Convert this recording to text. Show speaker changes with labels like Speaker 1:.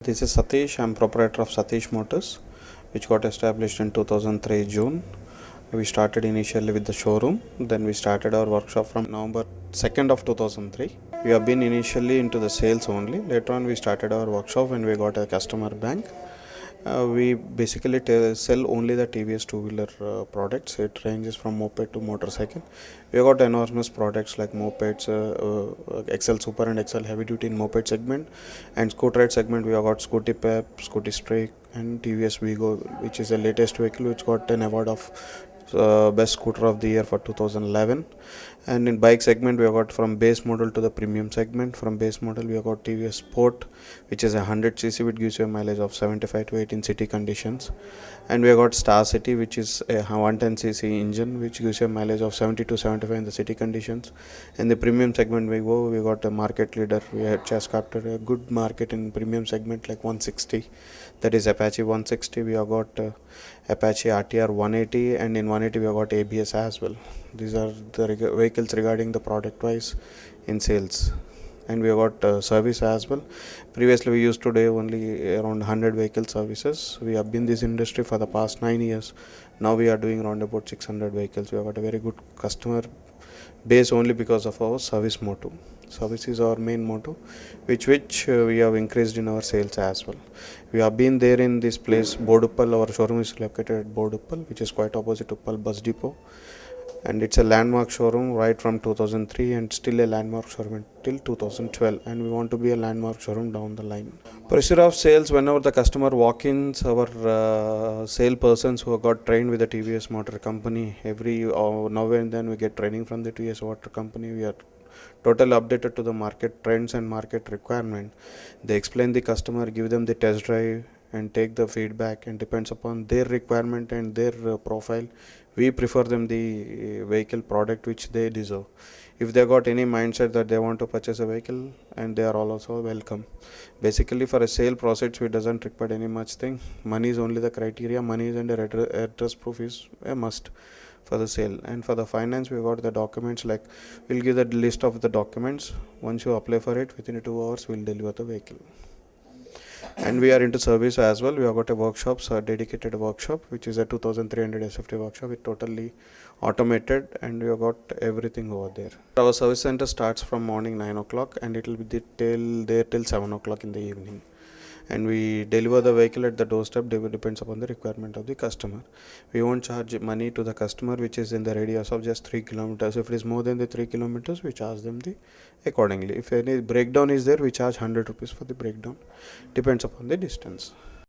Speaker 1: This is Satish. I'm proprietor of Satish Motors, which got established in 2003 June. We started initially with the showroom, then we started our workshop from November 2nd of 2003. We have been initially into the sales only. Later on, we started our workshop when we got a customer bank. We basically sell only the TVS two-wheeler products. It ranges from moped to motorcycle. We got enormous products like mopeds, XL Super and XL Heavy Duty in moped segment, and scooter segment. We have got Scooty Pep, Scooty Streak, and TVS Vigo, which is the latest vehicle which got an award of best scooter of the year for 2011. And in bike segment, we have got from base model to the premium segment. From base model, we have got TVS Sport, which is a 100cc, which gives you a mileage of 75 to 80 in city conditions. And we have got Star City, which is a 110cc engine, which gives you a mileage of 70 to 75 in the city conditions. In the premium segment, we got a market leader. We had just captured a good market in premium segment like 160, that is Apache 160. We have got Apache RTR 180, and in 180 we have got ABS as well. These are the vehicles regarding the product wise in sales. And we have got service as well. Previously we used to do only around 100 vehicle services. We have been in this industry for the past 9 years. Now we are doing around about 600 vehicles. We have got a very good customer base only because of our service motto. Service is our main motto, which we have increased in our sales as well. We have been there in this place, Boduppal. Our showroom is located at Boduppal, which is quite opposite Uppal bus depot, and it's a landmark showroom right from 2003 and still a landmark showroom till 2012, and we want to be a landmark showroom down the line. Pressure of sales: whenever the customer walk-ins, our sale persons who have got trained with the TVS Motor Company, every now and then we get training from the TVS Motor Company. We are totally updated to the market trends and market requirement. They explain the customer, give them the test drive, and take the feedback, and depends upon their requirement and their profile, we prefer them the vehicle product which they deserve. If they got any mindset that they want to purchase a vehicle, and they are all also welcome. Basically for a sale process, we doesn't require any much thing. Money is only the criteria. Money is, and address proof is a must for the sale. And for the finance, we got the documents, like we'll give the list of the documents. Once you apply for it, within 2 hours we'll deliver the vehicle. And we are into service as well. We have got a workshop, so a dedicated workshop, which is a 2300 SFT workshop. It's totally automated, and we have got everything over there. Our service center starts from morning 9 o'clock, and it will be till 7 o'clock in the evening. And we deliver the vehicle at the doorstep. Depends upon the requirement of the customer. We won't charge money to the customer which is in the radius of just 3 kilometers. If it is more than the 3 kilometers, we charge them accordingly. If any breakdown is there, we charge 100 rupees for the breakdown. Depends upon the distance.